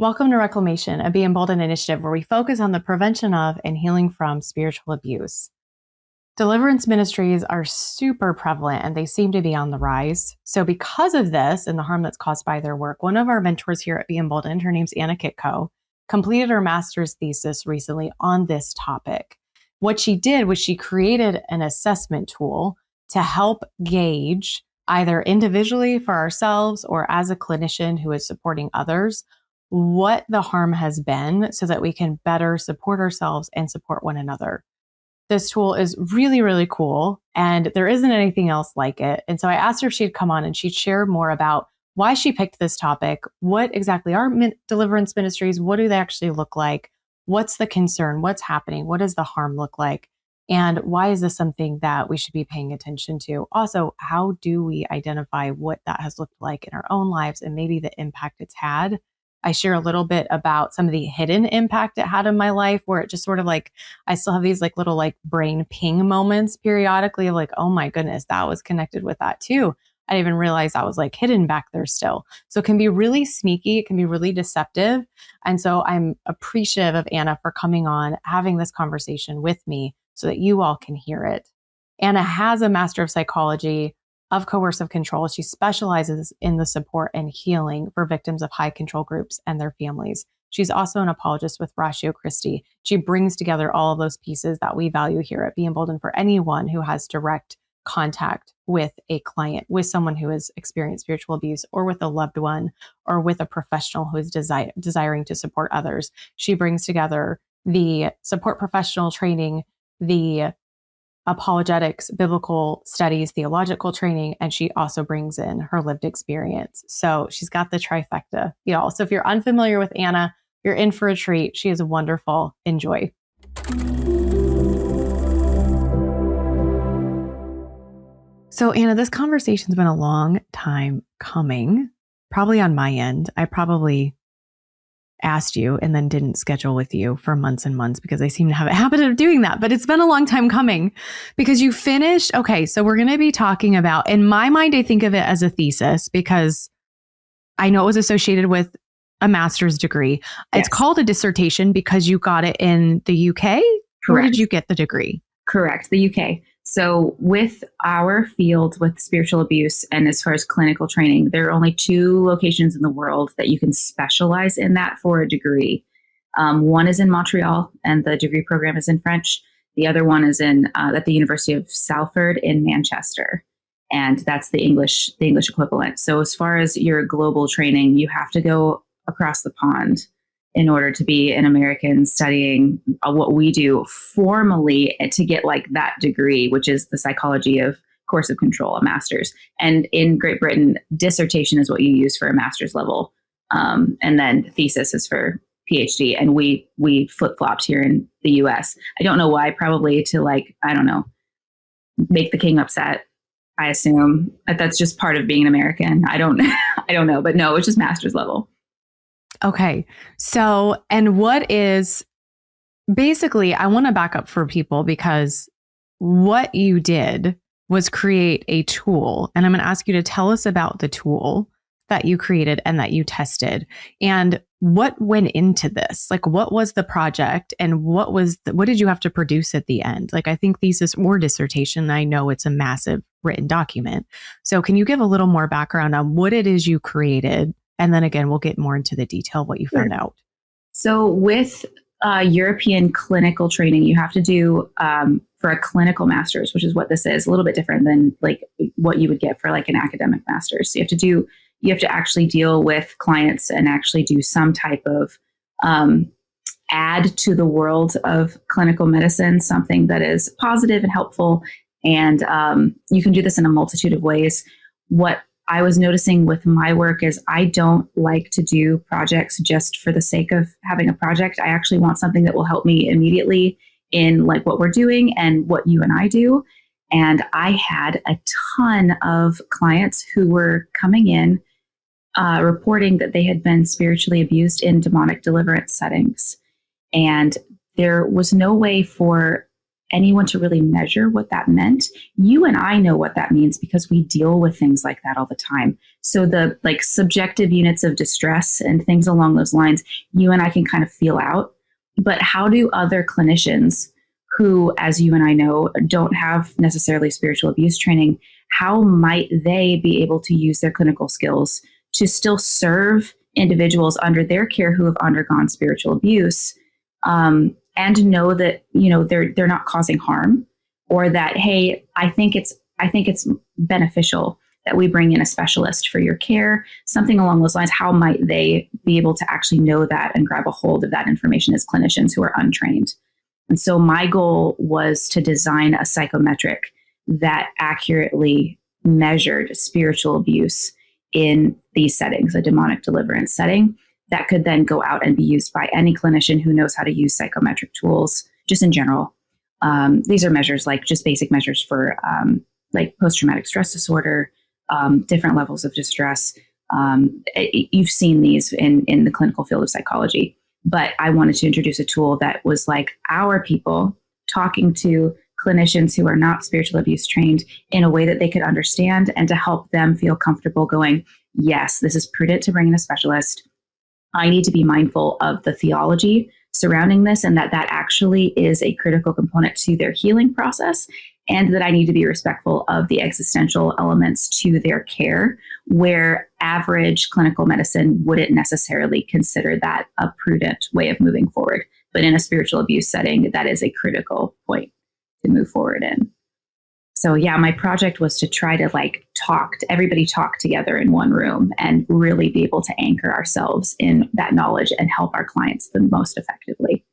Welcome to Reclamation, a Be Emboldened initiative where we focus on the prevention of and healing from spiritual abuse. Deliverance ministries are super prevalent and they seem to be on the rise. So because of this and the harm that's caused by their work, one of our mentors here at Be Emboldened, her name's Anna Kitko, completed her master's thesis recently on this topic. What she did was she created an assessment tool to help gauge either individually for ourselves or as a clinician who is supporting others, what the harm has been so that we can better support ourselves and support one another. This tool is really, really cool, and there isn't anything else like it. And so I asked her if she'd come on and she'd share more about why she picked this topic, what exactly are deliverance ministries, what do they actually look like, what's the concern, what's happening, what does the harm look like, and why is this something that we should be paying attention to? Also, how do we identify what that has looked like in our own lives and maybe the impact it's had? I share a little bit about some of the hidden impact it had in my life where it just sort of like, I still have these little brain ping moments periodically of oh my goodness, that was connected with that too. I didn't even realize that was hidden back there still. So it can be really sneaky. It can be really deceptive. And so I'm appreciative of Anna for coming on, having this conversation with me so that you all can hear it. Anna has a Master of Psychology of coercive control. She specializes in the support and healing for victims of high control groups and their families. She's also an apologist with Ratio Christi. She brings together all of those pieces that we value here at Be Emboldened for anyone who has direct contact with a client, with someone who has experienced spiritual abuse, or with a loved one, or with a professional who is desiring to support others. She brings together the support professional training, the apologetics, biblical studies, theological training, and she also brings in her lived experience. So she's got the trifecta, y'all. So if you're unfamiliar with Anna, you're in for a treat. She is wonderful. Enjoy. So Anna, this conversation's been a long time coming, probably on my end. I probably asked you and then didn't schedule with you for months and months because I seem to have a habit of doing that. But it's been a long time coming because you finished. Okay, so we're going to be talking about, in my mind, I think of it as a thesis because I know it was associated with a master's degree. Yes. It's called a dissertation because you got it in the UK. Correct. Where did you get the degree? Correct, the UK. So with our field with spiritual abuse and as far as clinical training, there are only 2 locations in the world that you can specialize in that for a degree. One is in Montreal and the degree program is in French. The other one is at the University of Salford in Manchester. And that's the English equivalent. So as far as your global training, you have to go across the pond in order to be an American studying what we do formally to get that degree, which is the psychology of coercive control, a master's. And in Great Britain, dissertation is what you use for a master's level. And then thesis is for PhD. And we flip-flopped here in the US. I don't know why, probably to I don't know, make the king upset. I assume that's just part of being an American. I don't know, but no, it's just master's level. Okay. So, and what is basically, I want to back up for people because what you did was create a tool. And I'm going to ask you to tell us about the tool that you created and that you tested and what went into this. What was the project and what did you have to produce at the end? I think thesis or dissertation, I know it's a massive written document. So can you give a little more background on what it is you created? And then again, we'll get more into the detail of what you found out. So with European clinical training, you have to do for a clinical master's, which is what this is, a little bit different than what you would get for an academic master's. So you have to actually deal with clients and actually do some type of add to the world of clinical medicine, something that is positive and helpful. And you can do this in a multitude of ways. What I was noticing with my work is I don't like to do projects just for the sake of having a project. I actually want something that will help me immediately in what we're doing and what you and I do. And I had a ton of clients who were coming in reporting that they had been spiritually abused in demonic deliverance settings. And there was no way for anyone to really measure what that meant. You and I know what that means because we deal with things like that all the time. So the like subjective units of distress and things along those lines, you and I can kind of feel out. But how do other clinicians who, as you and I know, don't have necessarily spiritual abuse training, how might they be able to use their clinical skills to still serve individuals under their care who have undergone spiritual abuse, and know that, you know, they're not causing harm, or that, hey, I think it's beneficial that we bring in a specialist for your care, something along those lines. How might they be able to actually know that and grab a hold of that information as clinicians who are untrained? And so my goal was to design a psychometric that accurately measured spiritual abuse in these settings, a demonic deliverance setting, that could then go out and be used by any clinician who knows how to use psychometric tools, just in general. These are measures like just basic measures for like post-traumatic stress disorder, different levels of distress. You've seen these in the clinical field of psychology, but I wanted to introduce a tool that was like our people talking to clinicians who are not spiritual abuse trained in a way that they could understand, and to help them feel comfortable going, yes, this is prudent to bring in a specialist. I need to be mindful of the theology surrounding this, and that actually is a critical component to their healing process, and that I need to be respectful of the existential elements to their care, where average clinical medicine wouldn't necessarily consider that a prudent way of moving forward. But in a spiritual abuse setting, that is a critical point to move forward in. So yeah, my project was to try to everybody talk together in one room and really be able to anchor ourselves in that knowledge and help our clients the most effectively.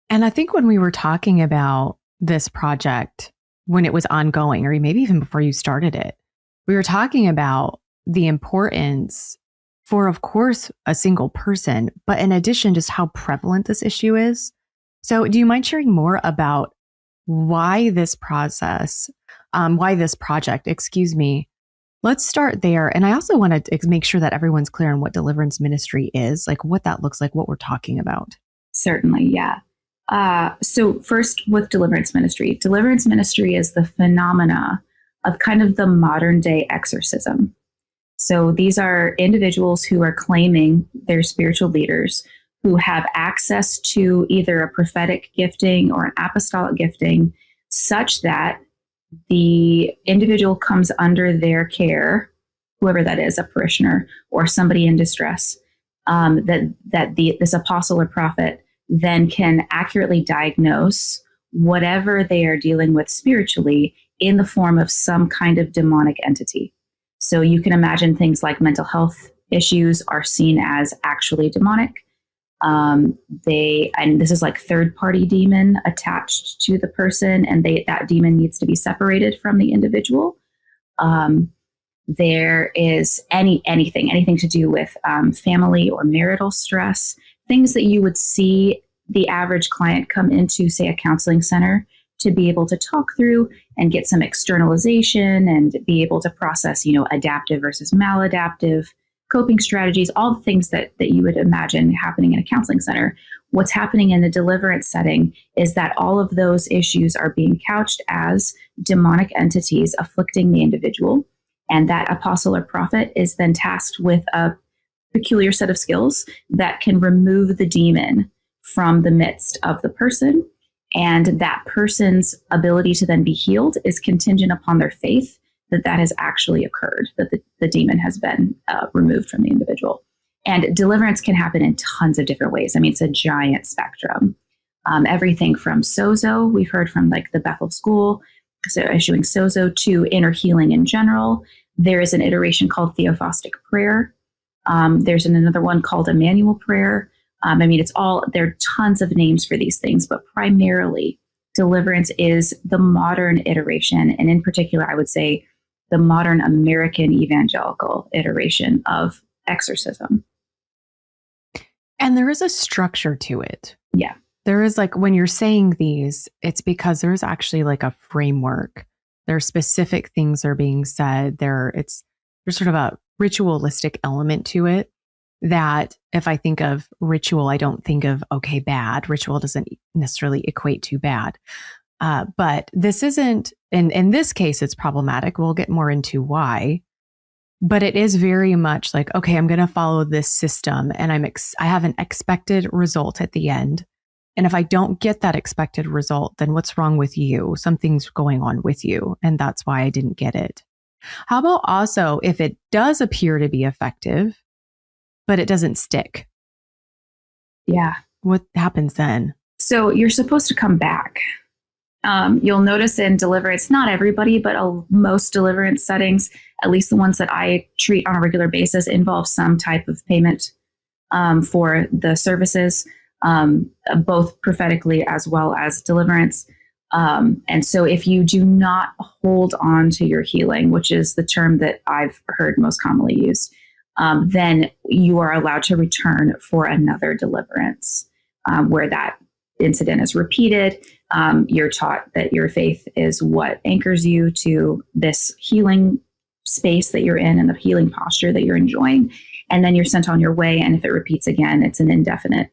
And I think when we were talking about this project, when it was ongoing, or maybe even before you started it, we were talking about the importance for, of course, a single person, but in addition, just how prevalent this issue is. So do you mind sharing more about why this project, Let's start there. And I also want to make sure that everyone's clear on what deliverance ministry is, like what that looks like, what we're talking about. Certainly, yeah. So first with deliverance ministry is the phenomena of kind of the modern day exorcism. So these are individuals who are claiming they're spiritual leaders, who have access to either a prophetic gifting or an apostolic gifting, such that the individual comes under their care, whoever that is, a parishioner or somebody in distress, this apostle or prophet then can accurately diagnose whatever they are dealing with spiritually in the form of some kind of demonic entity. So you can imagine things like mental health issues are seen as actually demonic. And this is like third-party demon attached to the person, and that demon needs to be separated from the individual. There is anything to do with family or marital stress, things that you would see the average client come into, say, a counseling center to be able to talk through and get some externalization and be able to process, adaptive versus maladaptive coping strategies, all the things that you would imagine happening in a counseling center. What's happening in the deliverance setting is that all of those issues are being couched as demonic entities afflicting the individual. And that apostle or prophet is then tasked with a peculiar set of skills that can remove the demon from the midst of the person. And that person's ability to then be healed is contingent upon their faith that has actually occurred, that the demon has been removed from the individual. And deliverance can happen in tons of different ways. I mean, it's a giant spectrum. Everything from sozo, we've heard from like the Bethel School, so issuing sozo, to inner healing in general. There is an iteration called theophostic prayer. There's another one called Emmanuel prayer. There are tons of names for these things, but primarily deliverance is the modern iteration. And in particular, I would say the modern American evangelical iteration of exorcism. And there is a structure to it. Yeah. There is when you're saying these, it's because there's actually like a framework. There are specific things are being said. There's sort of a ritualistic element to it. that if I think of ritual, I don't think of, okay, bad. Ritual doesn't necessarily equate to bad. But this isn't, in this case, it's problematic. We'll get more into why. But it is very much like, okay, I'm going to follow this system and I have an expected result at the end. And if I don't get that expected result, then what's wrong with you? Something's going on with you. And that's why I didn't get it. How about also if it does appear to be effective, but it doesn't stick? Yeah. What happens then? So you're supposed to come back. You'll notice in deliverance, not everybody, but most deliverance settings, at least the ones that I treat on a regular basis, involve some type of payment for the services, both prophetically as well as deliverance. And so if you do not hold on to your healing, which is the term that I've heard most commonly used, then you are allowed to return for another deliverance where that incident is repeated. You're taught that your faith is what anchors you to this healing space that you're in and the healing posture that you're enjoying. And then you're sent on your way. And if it repeats again, it's an indefinite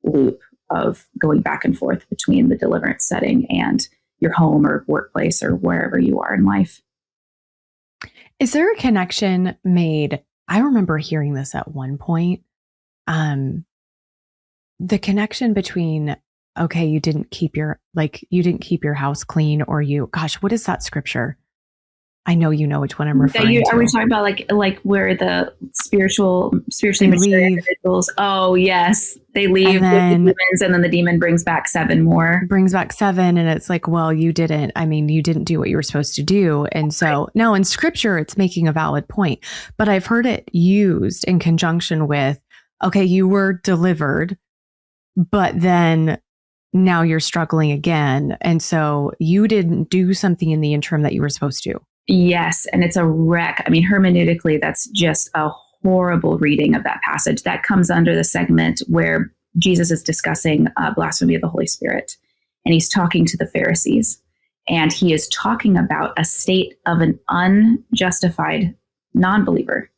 loop of going back and forth between the deliverance setting and your home or workplace or wherever you are in life. Is there a connection made? I remember hearing this at one point. The connection between, okay, you didn't keep your house clean, or what is that scripture? I know you know which one I'm referring to. Are we talking about like where the spiritually mature individuals? Oh yes, they leave with the demons, and then the demon brings back 7 more. Brings back 7, and it's like, well, you didn't do what you were supposed to do, and so no, in scripture, it's making a valid point. But I've heard it used in conjunction with, okay, you were delivered, but then now you're struggling again, and so you didn't do something in the interim that you were supposed to. Yes, and it's a wreck. I mean, hermeneutically, that's just a horrible reading of that passage. That comes under the segment where Jesus is discussing blasphemy of the Holy Spirit, and he's talking to the Pharisees, and he is talking about a state of an unjustified non-believer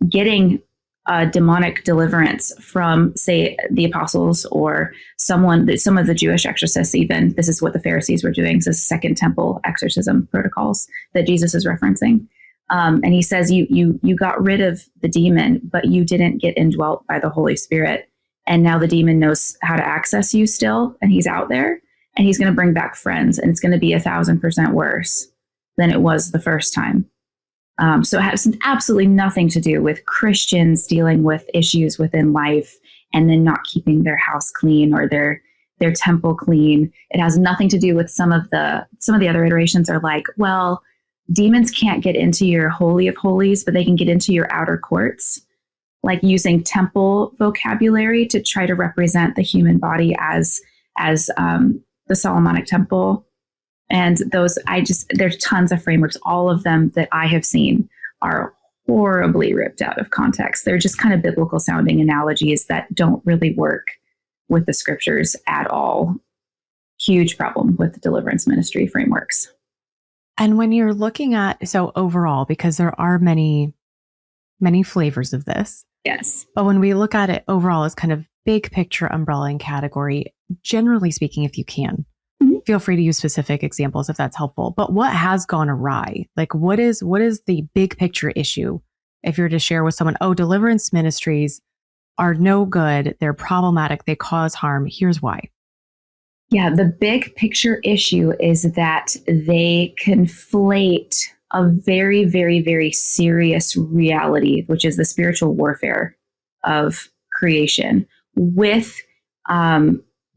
getting a demonic deliverance from, say, the apostles or some of the Jewish exorcists. Even this is what the Pharisees were doing. This is Second Temple exorcism protocols that Jesus is referencing. And he says, you got rid of the demon, but you didn't get indwelt by the Holy Spirit. And now the demon knows how to access you still, and he's out there, and he's going to bring back friends, and it's going to be 1,000% worse than it was the first time. So it has absolutely nothing to do with Christians dealing with issues within life and then not keeping their house clean or their temple clean. It has nothing to do with some of the other iterations are like, well, demons can't get into your holy of holies, but they can get into your outer courts, like using temple vocabulary to try to represent the human body as the Solomonic temple. And those, there's tons of frameworks. All of them that I have seen are horribly ripped out of context. They're just kind of biblical sounding analogies that don't really work with the scriptures at all. Huge problem with the deliverance ministry frameworks. And when you're looking at, so overall, because there are many, many flavors of this. Yes. But when we look at it overall as kind of big picture umbrella and category, generally speaking, if you can, feel free to use specific examples if that's helpful. But what has gone awry? Like, what is the big picture issue? If you're to share with someone, oh, deliverance ministries are no good, they're problematic, they cause harm. Here's why. Yeah, the big picture issue is that they conflate a very, very, very serious reality, which is the spiritual warfare of creation, with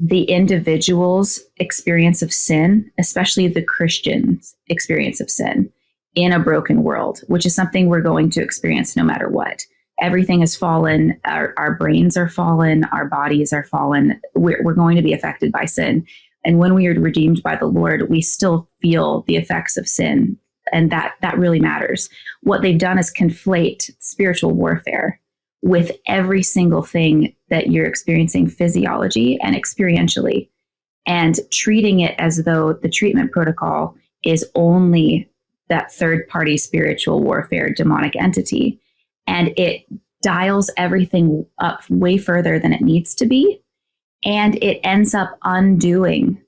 the individual's experience of sin, especially the Christian's experience of sin in a broken world, which is something we're going to experience no matter what. Everything is fallen. Our brains are fallen. Our bodies are fallen. We're going to be affected by sin. And when we are redeemed by the Lord, we still feel the effects of sin. And that really matters. What they've done is conflate spiritual warfare with every single thing that you're experiencing physiology and experientially, and treating it as though the treatment protocol is only that third-party spiritual warfare demonic entity. And it dials everything up way further than it needs to be. And it ends up undoing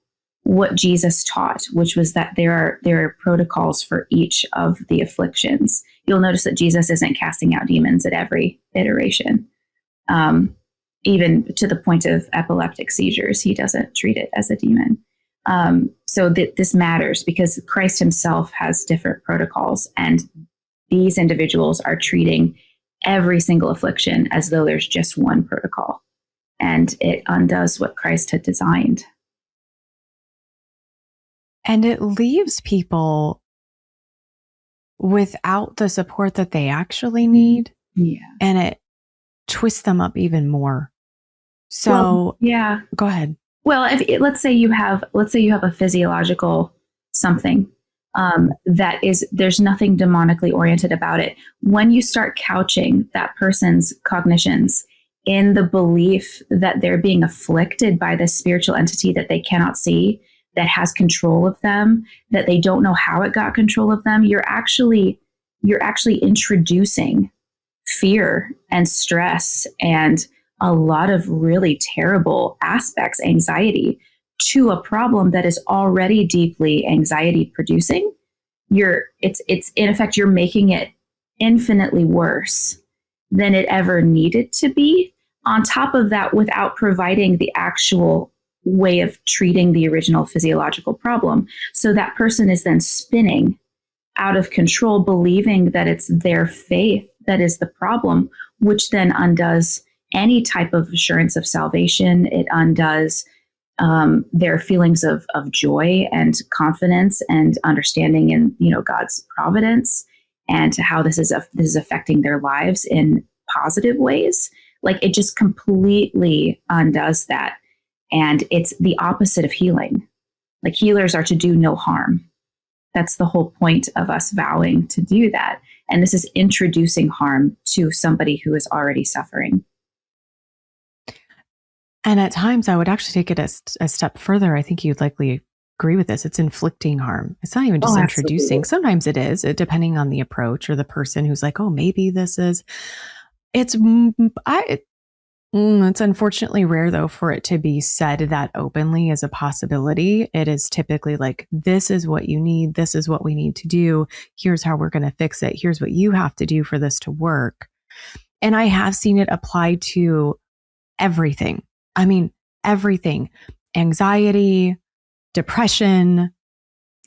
what Jesus taught, which was that there are protocols for each of the afflictions. You'll notice that Jesus isn't casting out demons at every iteration. Even to the point of epileptic seizures, he doesn't treat it as a demon. So this matters because Christ himself has different protocols, and these individuals are treating every single affliction as though there's just one protocol, and it undoes what Christ had designed. And it leaves people without the support that they actually need. Yeah. And it twists them up even more. So, well, yeah. Go ahead. Well, let's say you have a physiological something that is, there's nothing demonically oriented about it. When you start couching that person's cognitions in the belief that they're being afflicted by this spiritual entity that they cannot see, that has control of them, that they don't know how it got control of them, you're actually introducing fear and stress and a lot of really terrible aspects, anxiety, to a problem that is already deeply anxiety producing. It's in effect, you're making it infinitely worse than it ever needed to be. On top of that, without providing the actual way of treating the original physiological problem. So that person is then spinning out of control, believing that it's their faith that is the problem, which then undoes any type of assurance of salvation. It undoes their feelings of joy and confidence and understanding in God's providence and how this is affecting their lives in positive ways. Like, it just completely undoes that. And it's the opposite of healing. Like, healers are to do no harm. That's the whole point of us vowing to do that. And this is introducing harm to somebody who is already suffering. And at times I would actually take it a step further. I think you'd likely agree with this. It's inflicting harm. It's not even just introducing. Absolutely. Sometimes it is, depending on the approach or the person who's like, oh, maybe this is, it's unfortunately rare, though, for it to be said that openly as a possibility. It is typically like, this is what you need. This is what we need to do. Here's how we're going to fix it. Here's what you have to do for this to work. And I have seen it applied to everything. I mean, everything. Anxiety, depression,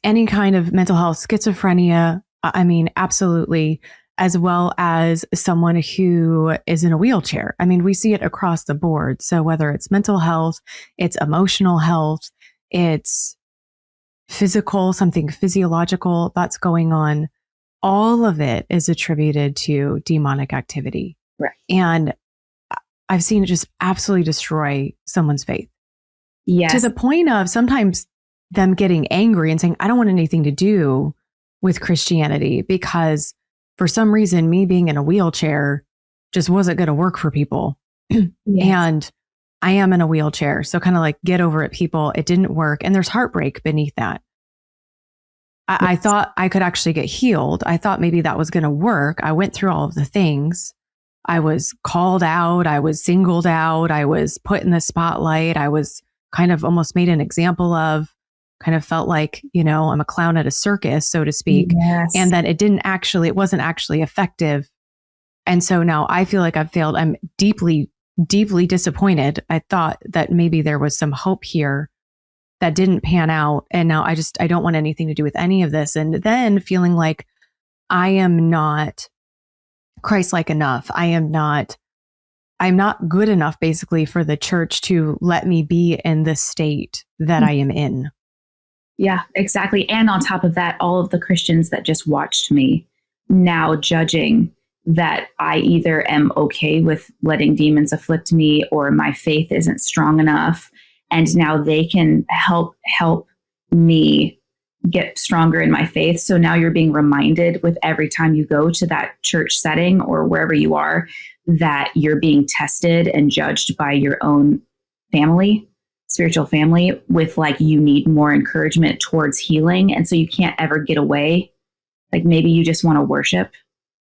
any kind of mental health, schizophrenia. I mean, absolutely. As well as someone who is in a wheelchair. I mean, we see it across the board. So whether it's mental health, it's emotional health, it's physical, something physiological that's going on, all of it is attributed to demonic activity. Right. And I've seen it just absolutely destroy someone's faith. Yes. To the point of sometimes them getting angry and saying, I don't want anything to do with Christianity because for some reason, me being in a wheelchair just wasn't going to work for people. Yeah. And I am in a wheelchair. So kind of like, get over it, people. It didn't work. And there's heartbreak beneath that. I thought I could actually get healed. I thought maybe that was going to work. I went through all of the things. I was called out. I was singled out. I was put in the spotlight. I was kind of almost made an example of. Kind of felt like, I'm a clown at a circus, so to speak. Yes. And that it wasn't actually effective. And so now I feel like I've failed. I'm deeply, deeply disappointed. I thought that maybe there was some hope here that didn't pan out. And now I don't want anything to do with any of this. And then feeling like I am not Christ-like enough. I'm not good enough, basically, for the church to let me be in the state that I am in. Yeah, exactly. And on top of that, all of the Christians that just watched me now judging that I either am okay with letting demons afflict me or my faith isn't strong enough. And now they can help me get stronger in my faith. So now you're being reminded with every time you go to that church setting or wherever you are, that you're being tested and judged by your own family, spiritual family, with like, you need more encouragement towards healing. And so you can't ever get away. Like, maybe you just want to worship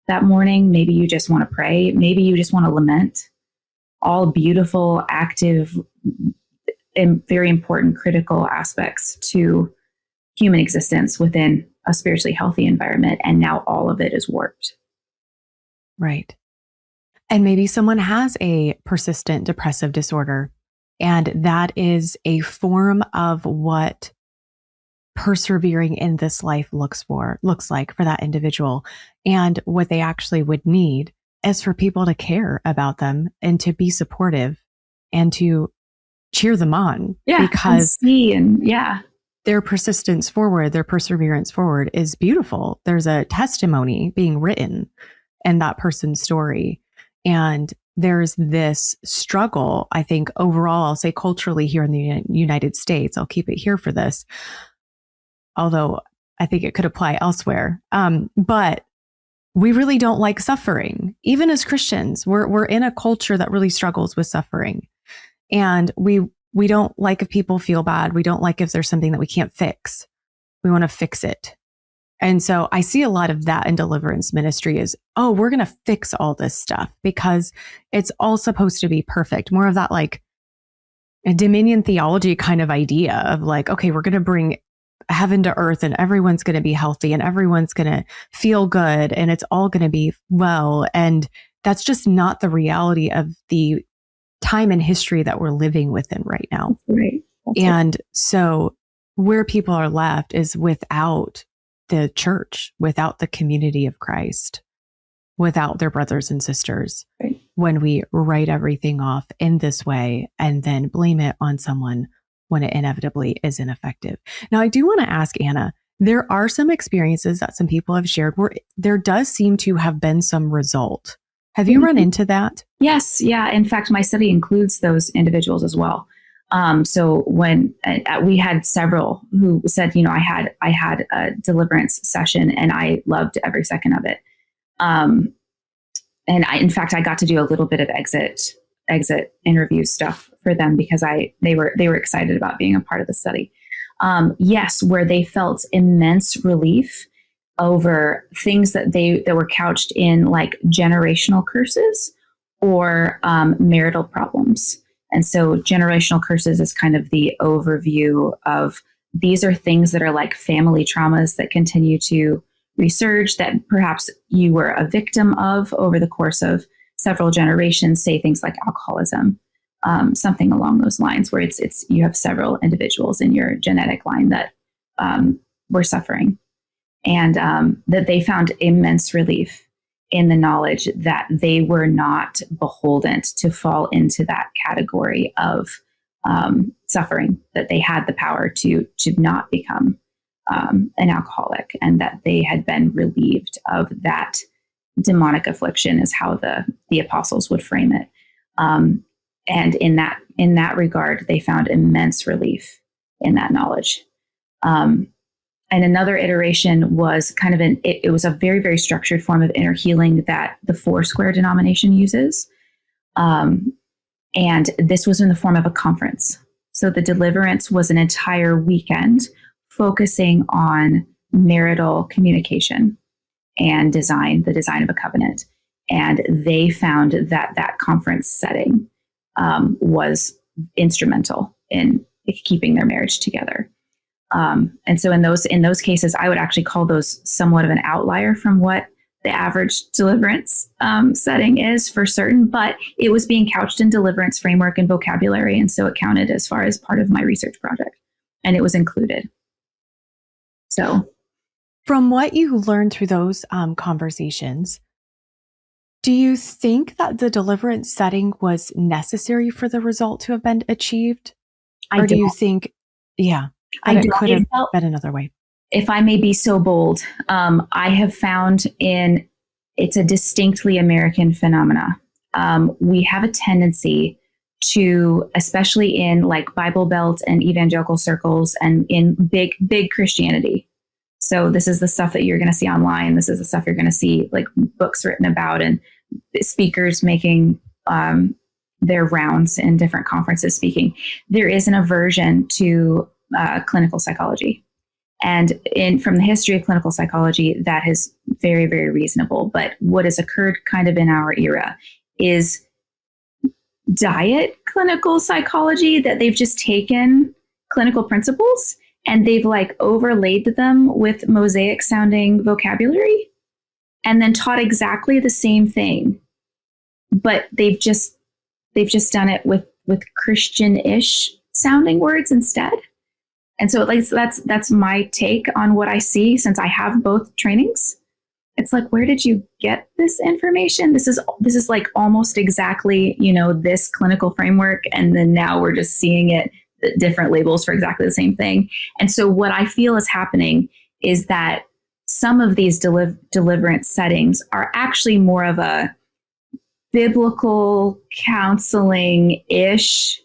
that morning. Maybe you just want to pray. Maybe you just want to lament. All beautiful, active, and very important, critical aspects to human existence within a spiritually healthy environment. And now all of it is warped. Right. And maybe someone has a persistent depressive disorder, and that is a form of what persevering in this life looks like for that individual. And what they actually would need is for people to care about them and to be supportive and to cheer them on. Yeah. Because yeah. Their persistence forward, their perseverance forward is beautiful. There's a testimony being written in that person's story. And there's this struggle, I think, overall, I'll say culturally here in the United States. I'll keep it here for this, although I think it could apply elsewhere. But we really don't like suffering. Even as Christians, we're in a culture that really struggles with suffering. And we don't like if people feel bad. We don't like if there's something that we can't fix. We want to fix it. And so I see a lot of that in deliverance ministry is, oh, we're going to fix all this stuff because it's all supposed to be perfect. More of that like a dominion theology kind of idea of like, okay, we're going to bring heaven to earth and everyone's going to be healthy and everyone's going to feel good and it's all going to be well. And that's just not the reality of the time and history that we're living within right now. Right. And so where people are left is without the church, without the community of Christ, without their brothers and sisters. Right. When we write everything off in this way and then blame it on someone when it inevitably is ineffective. Now, I do want to ask Anna, there are some experiences that some people have shared where there does seem to have been some result. Have you run into that? Yes. Yeah. In fact, my study includes those individuals as well. So when we had several who said, I had a deliverance session and I loved every second of it. And in fact, I got to do a little bit of exit interview stuff for them because they were excited about being a part of the study. Yes, where they felt immense relief over things that were couched in like generational curses or marital problems. And so generational curses is kind of the overview of these are things that are like family traumas that continue to resurge that perhaps you were a victim of over the course of several generations, say things like alcoholism, something along those lines where it's you have several individuals in your genetic line that were suffering. And that they found immense relief in the knowledge that they were not beholden to fall into that category of suffering, that they had the power to not become an alcoholic, and that they had been relieved of that demonic affliction is how the apostles would frame it. And in that regard, they found immense relief in that knowledge. And another iteration was kind of it was a very, very structured form of inner healing that the Foursquare denomination uses. And this was in the form of a conference. So the deliverance was an entire weekend focusing on marital communication and the design of a covenant. And they found that conference setting was instrumental in keeping their marriage together. And so in those cases, I would actually call those somewhat of an outlier from what the average deliverance setting is for certain, but it was being couched in deliverance framework and vocabulary. And so it counted as far as part of my research project, and it was included. So from what you learned through those conversations, do you think that the deliverance setting was necessary for the result to have been achieved? Or do you think, it could have been another way? If I may be so bold, I have found it's a distinctly American phenomena. We have a tendency to, especially in like Bible Belt and evangelical circles and in big Christianity. So this is the stuff that you're going to see online. This is the stuff you're going to see like books written about and speakers making their rounds in different conferences speaking. There is an aversion to clinical psychology. And from the history of clinical psychology, that is very, very reasonable. But what has occurred kind of in our era is diet clinical psychology, that they've just taken clinical principles and they've like overlaid them with mosaic sounding vocabulary and then taught exactly the same thing. But they've just done it with Christian-ish sounding words instead. And so like that's my take on what I see, since I have both trainings. It's like, where did you get this information? This is like almost exactly, this clinical framework. And then now we're just seeing it, different labels for exactly the same thing. And so what I feel is happening is that some of these deliverance settings are actually more of a biblical counseling-ish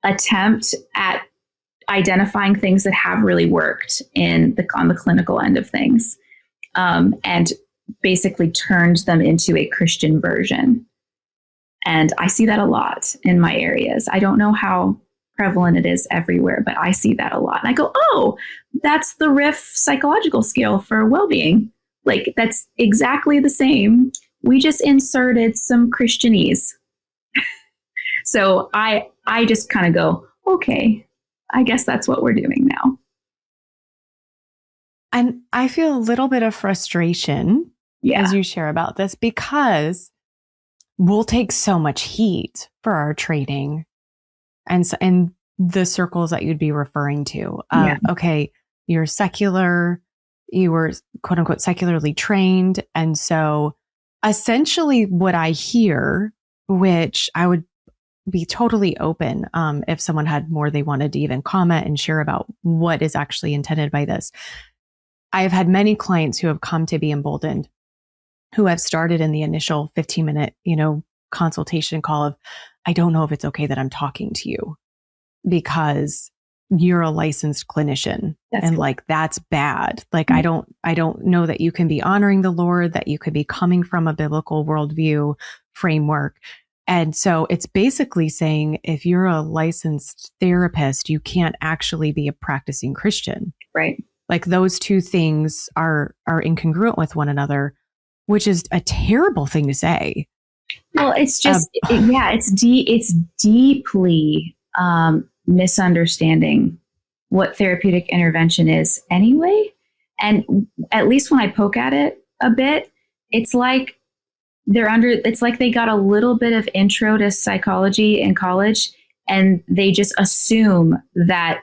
attempt at identifying things that have really worked on the clinical end of things, and basically turned them into a Christian version. And I see that a lot in my areas. I don't know how prevalent it is everywhere, but I see that a lot. And I go, oh, that's the RIF psychological scale for well-being. Like, that's exactly the same. We just inserted some Christianese. So I just kind of go, okay, I guess that's what we're doing now. And I feel a little bit of frustration as you share about this, because we'll take so much heat for our training and the circles that you'd be referring to. Okay, you're secular, you were quote unquote secularly trained. And so essentially what I hear, which I would be totally open if someone had more they wanted to even comment and share about what is actually intended by this. I have had many clients who have come to be emboldened, who have started in the initial 15-minute, consultation call of, I don't know if it's okay that I'm talking to you because you're a licensed clinician. That's bad. Like, mm-hmm. I don't know that you can be honoring the Lord, that you could be coming from a biblical worldview framework. And so it's basically saying, if you're a licensed therapist, you can't actually be a practicing Christian. Right. Like, those two things are incongruent with one another, which is a terrible thing to say. Well, it's just, it's deeply misunderstanding what therapeutic intervention is anyway. And at least when I poke at it a bit, it's like they got a little bit of intro to psychology in college, and they just assume that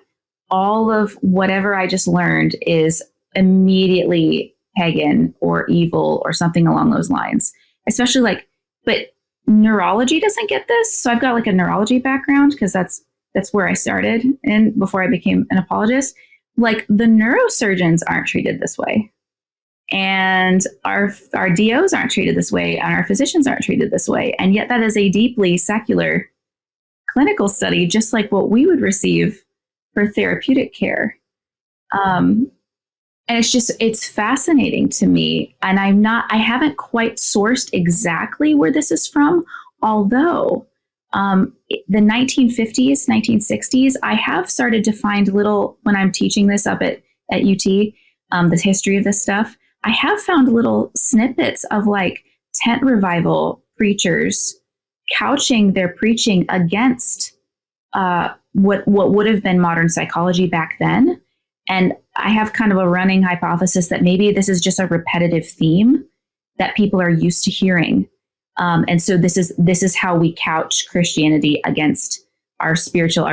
all of whatever I just learned is immediately pagan or evil or something along those lines. Especially but neurology doesn't get this. So I've got like a neurology background because that's where I started in before I became an apologist. Like, the neurosurgeons aren't treated this way. And our DOs aren't treated this way, and our physicians aren't treated this way. And yet that is a deeply secular clinical study, just like what we would receive for therapeutic care. And it's fascinating to me. And I haven't quite sourced exactly where this is from, although the 1950s, 1960s, I have started to find when I'm teaching this up at UT, the history of this stuff, I have found little snippets of like tent revival preachers couching their preaching against what would have been modern psychology back then. And I have kind of a running hypothesis that maybe this is just a repetitive theme that people are used to hearing. And so this is how we couch Christianity against our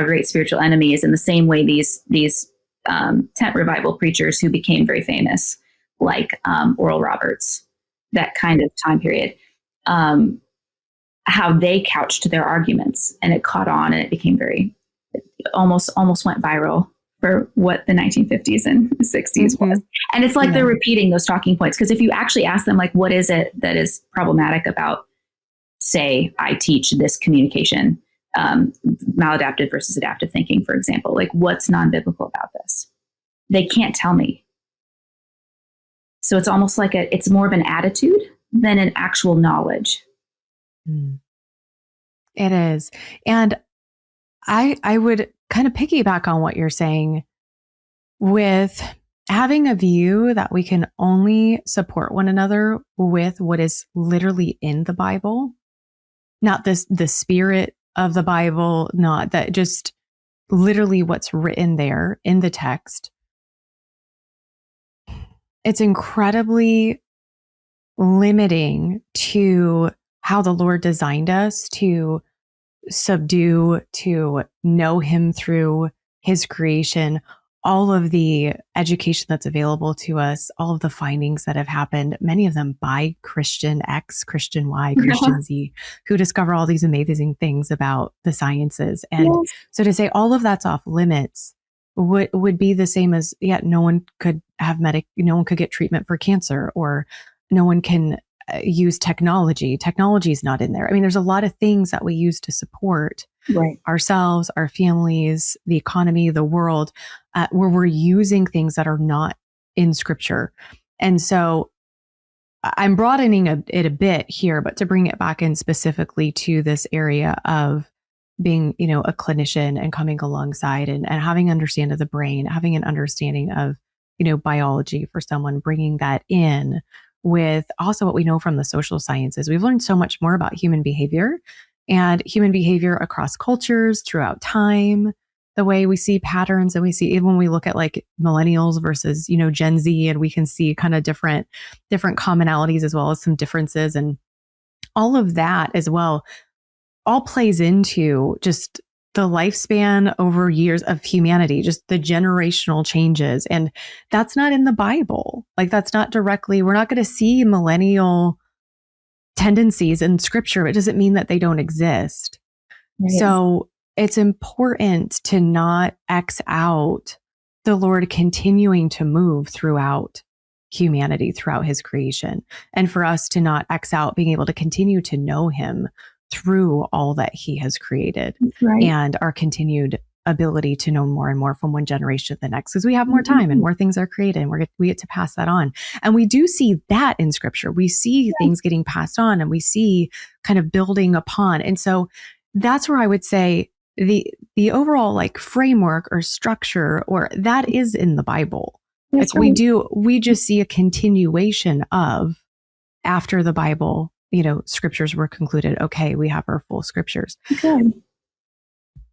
great spiritual enemies, in the same way these tent revival preachers who became very famous, like Oral Roberts, that kind of time period, how they couched their arguments, and it caught on, and it became almost went viral for what the 1950s and 60s was. And it's like they're repeating those talking points, because if you actually ask them, like, what is it that is problematic about, say, I teach this communication, maladaptive versus adaptive thinking, for example, like, what's non-biblical about this? They can't tell me. So it's almost like it's more of an attitude than an actual knowledge. It is. And I would kind of piggyback on what you're saying with having a view that we can only support one another with what is literally in the Bible, not the spirit of the Bible, not that, just literally what's written there in the text. It's incredibly limiting to how the Lord designed us to subdue, to know him through his creation, all of the education that's available to us, all of the findings that have happened, many of them by Christian X, Christian Y, Christian Z, who discover all these amazing things about the sciences. And Yes. so to say all of that's off limits would be the same as, no one could have no one could get treatment for cancer, or no one can use technology. Technology is not in there. I mean, there's a lot of things that we use to support ourselves, our families, the economy, the world, where we're using things that are not in scripture. And so I'm broadening it a bit here, but to bring it back in specifically to this area of being, a clinician and coming alongside and having understanding of the brain, having an understanding of, biology for someone, bringing that in with also what we know from the social sciences. We've learned so much more about human behavior across cultures throughout time, the way we see patterns, and we see, even when we look at like millennials versus, Gen Z, and we can see kind of different commonalities as well as some differences, and all of that as well, all plays into just the lifespan over years of humanity, just the generational changes. And that's not in the Bible. Like, that's not directly, we're not going to see millennial tendencies in scripture. It doesn't mean that they don't exist. Right. So it's important to not X out the Lord continuing to move throughout humanity, throughout his creation, and for us to not X out being able to continue to know him through all that he has created, and our continued ability to know more and more from one generation to the next, because we have more time and more things are created, and we get to pass that on. And we do see that in scripture. We see things getting passed on, and we see kind of building upon. And so that's where I would say the overall like framework or structure, or that is in the Bible. That's like we just see a continuation of, after the Bible, scriptures were concluded. Okay, we have our full scriptures. Okay.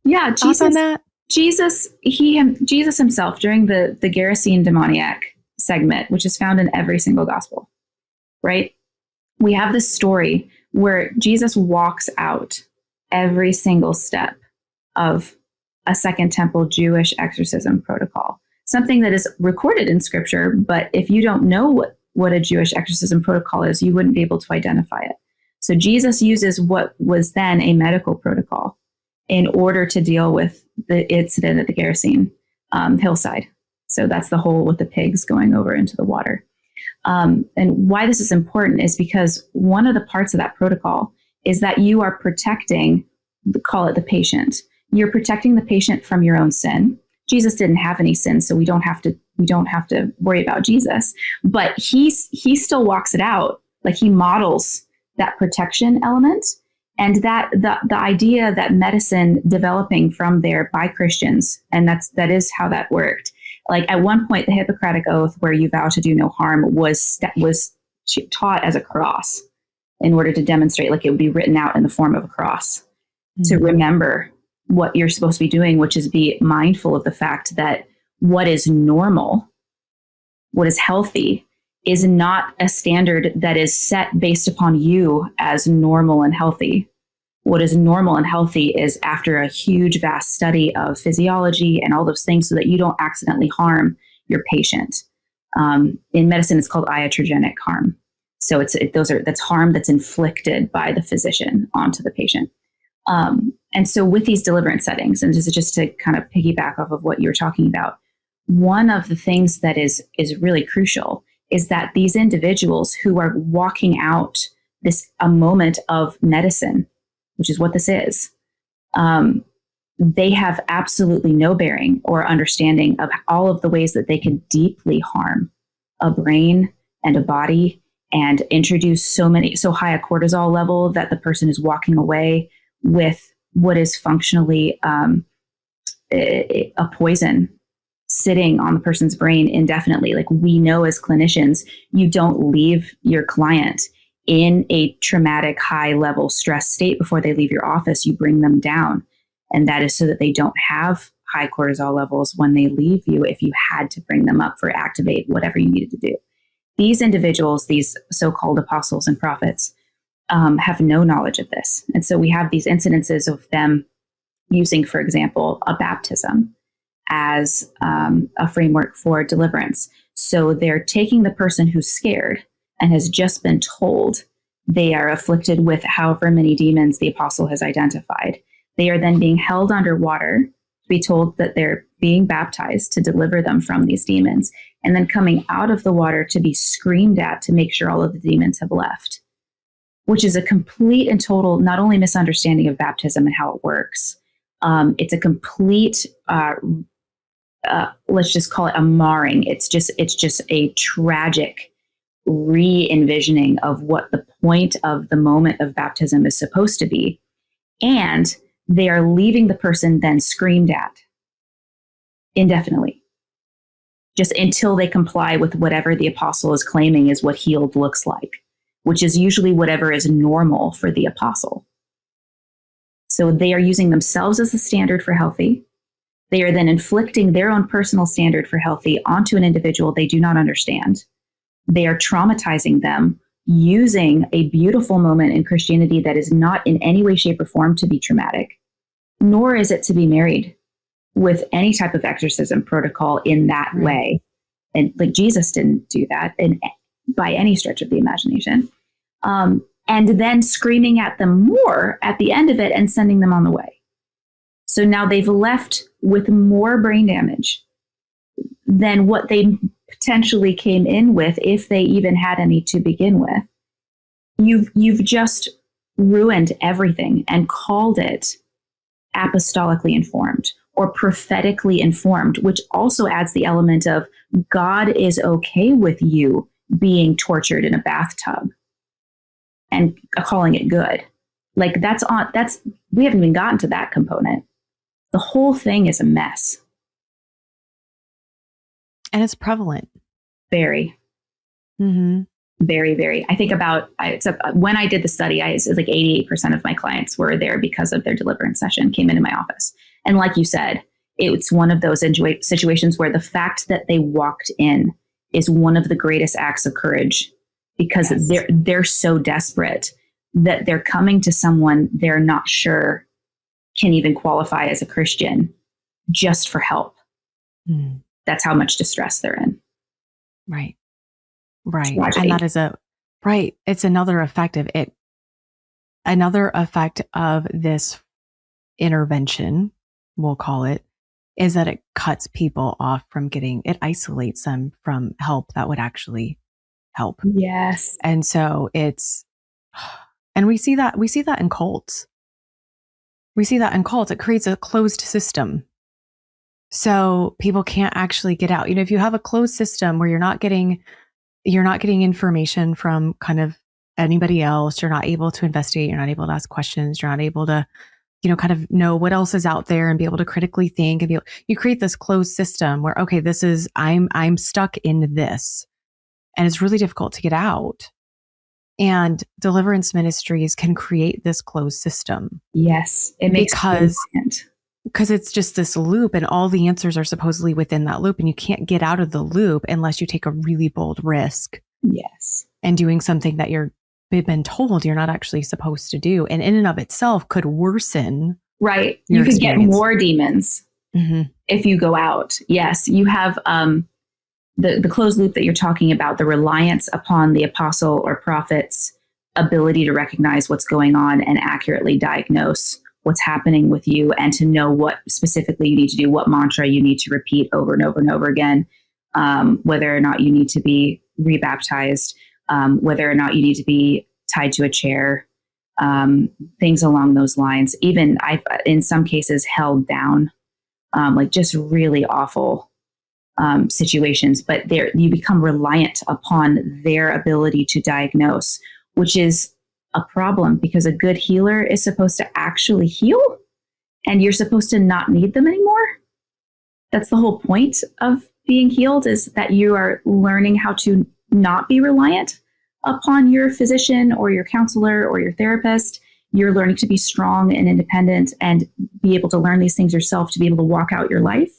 Yeah, Jesus himself, during the Gerasene demoniac segment, which is found in every single gospel, right? We have this story where Jesus walks out every single step of a Second Temple Jewish exorcism protocol, something that is recorded in scripture, but if you don't know what a Jewish exorcism protocol is, you wouldn't be able to identify it. So Jesus uses what was then a medical protocol in order to deal with the incident at the Gerasene hillside. So that's the hole with the pigs going over into the water. And why this is important is because one of the parts of that protocol is that you are protecting, call it the patient. You're protecting the patient from your own sin. Jesus didn't have any sin, so we don't have to worry about Jesus. But he still walks it out, like he models that protection element, and that the idea that medicine developing from there by Christians, and that is how that worked. Like at one point, the Hippocratic Oath, where you vow to do no harm, was taught as a cross in order to demonstrate, like it would be written out in the form of a cross to remember what you're supposed to be doing, which is be mindful of the fact that what is normal, what is healthy, is not a standard that is set based upon you as normal and healthy. What is normal and healthy is after a huge, vast study of physiology and all those things, so that you don't accidentally harm your patient. In medicine, it's called iatrogenic harm. So that's harm that's inflicted by the physician onto the patient. And so with these deliverance settings, and just to kind of piggyback off of what you were talking about, one of the things that is really crucial is that these individuals who are walking out a moment of medicine, which is what this is, they have absolutely no bearing or understanding of all of the ways that they can deeply harm a brain and a body, and introduce so high a cortisol level that the person is walking away with what is functionally a poison sitting on the person's brain indefinitely. Like, we know as clinicians, you don't leave your client in a traumatic high level stress state before they leave your office. You bring them down. And that is so that they don't have high cortisol levels when they leave you, if you had to bring them up for activate, whatever you needed to do. These individuals, these so-called apostles and prophets, have no knowledge of this. And so we have these incidences of them using, for example, a baptism as a framework for deliverance. So they're taking the person who's scared and has just been told they are afflicted with however many demons the apostle has identified. They are then being held underwater to be told that they're being baptized to deliver them from these demons, and then coming out of the water to be screamed at to make sure all of the demons have left, which is a complete and total, not only misunderstanding of baptism and how it works, it's a complete, let's just call it a marring. It's just a tragic re-envisioning of what the point of the moment of baptism is supposed to be. And they are leaving the person then screamed at indefinitely, just until they comply with whatever the apostle is claiming is what healed looks like, which is usually whatever is normal for the apostle. So they are using themselves as the standard for healthy. They are then inflicting their own personal standard for healthy onto an individual they do not understand. They are traumatizing them using a beautiful moment in Christianity that is not in any way, shape, or form to be traumatic, nor is it to be married with any type of exorcism protocol in that way. And like, Jesus didn't do that by any stretch of the imagination. And then screaming at them more at the end of it and sending them on the way. So now they've left with more brain damage than what they potentially came in with, if they even had any to begin with. You've just ruined everything and called it apostolically informed or prophetically informed, which also adds the element of God is okay with you being tortured in a bathtub and calling it good. Like, we haven't even gotten to that component. The whole thing is a mess. And it's prevalent. Very. Mm-hmm. Very, very. I think when I did the study, it was like 88% of my clients were there because of their deliverance session, came into my office. And like you said, it's one of those situations where the fact that they walked in is one of the greatest acts of courage, because they're so desperate that they're coming to someone they're not sure can even qualify as a Christian just for help. Mm. That's how much distress they're in. Right. And that is it's another effect of it. Another effect of this intervention, we'll call it, is that it cuts people off from it isolates them from help that would actually help. Yes. And so and we see that in cults. It creates a closed system. So people can't actually get out. If you have a closed system where you're not getting information from kind of anybody else, you're not able to investigate, you're not able to ask questions, you're not able to, kind of know what else is out there and be able to critically think and you create this closed system where, okay, I'm stuck in this, and it's really difficult to get out. And deliverance ministries can create this closed system. Yes, it makes because it's just this loop, and all the answers are supposedly within that loop, and you can't get out of the loop unless you take a really bold risk. Yes. And doing something that you've been told you're not actually supposed to do, and in and of itself could worsen. Right. You could get more demons if you go out. Yes. You have the closed loop that you're talking about, the reliance upon the apostle or prophet's ability to recognize what's going on and accurately diagnose what's happening with you, and to know what specifically you need to do, what mantra you need to repeat over and over and over again, whether or not you need to be rebaptized, whether or not you need to be tied to a chair, things along those lines. Even I've, in some cases, held down, like just really awful situations, but you become reliant upon their ability to diagnose, which is a problem, because a good healer is supposed to actually heal, and you're supposed to not need them anymore. that's the whole point of being healed, is that you are learning how to not be reliant upon your physician or your counselor or your therapist. You're learning to be strong and independent and be able to learn these things yourself to be able to walk out your life.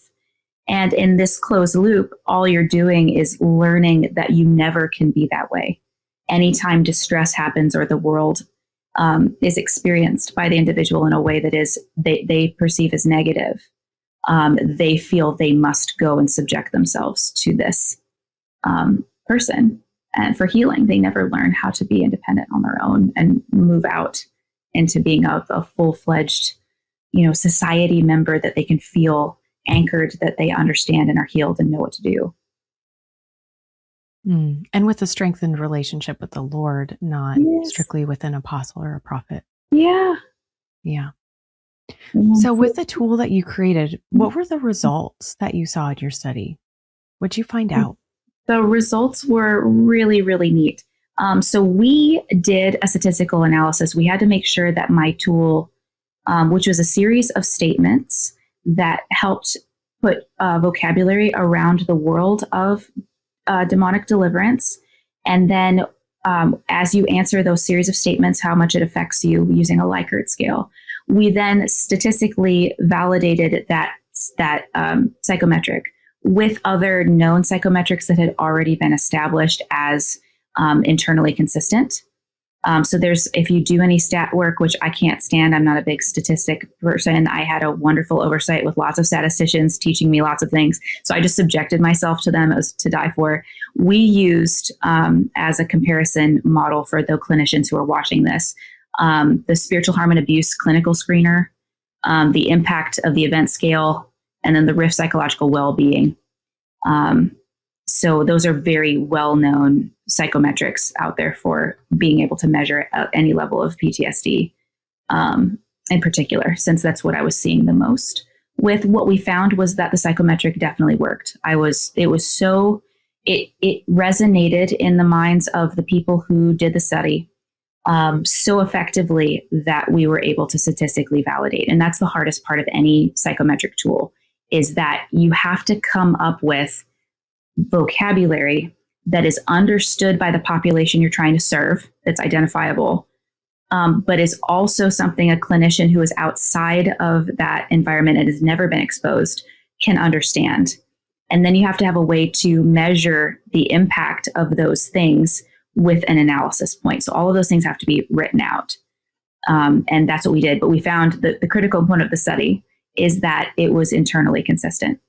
And in this closed loop, all you're doing is learning that you never can be that way. Anytime distress happens or the world is experienced by the individual in a way that is they perceive as negative, they feel they must go and subject themselves to this person. And for healing, they never learn how to be independent on their own and move out into being a full-fledged, society member that they can feel anchored, that they understand and are healed and know what to do. And with a strengthened relationship with the Lord, not strictly with an apostle or a prophet. Yeah. Yeah. So with the tool that you created, what were the results that you saw in your study? What'd you find out? The results were really, really neat. So we did a statistical analysis. We had to make sure that my tool, which was a series of statements that helped put vocabulary around the world of demonic deliverance. And then as you answer those series of statements, how much it affects you using a Likert scale. We then statistically validated that psychometric with other known psychometrics that had already been established as internally consistent. So if you do any stat work, which I can't stand, I'm not a big statistic person. I had a wonderful oversight with lots of statisticians teaching me lots of things. So I just subjected myself to them. It was to die for. We used as a comparison model for the clinicians who are watching this, the spiritual harm and abuse clinical screener, the impact of the event scale, and then the RIF psychological well-being. So those are very well-known psychometrics out there for being able to measure any level of PTSD in particular, since that's what I was seeing the most. With what we found was that the psychometric definitely worked. It resonated in the minds of the people who did the study so effectively that we were able to statistically validate. And that's the hardest part of any psychometric tool, is that you have to come up with vocabulary that is understood by the population you're trying to serve, that's identifiable, but is also something a clinician who is outside of that environment and has never been exposed can understand. And then you have to have a way to measure the impact of those things with an analysis point. So all of those things have to be written out. And that's what we did. But we found that the critical component of the study is that it was internally consistent.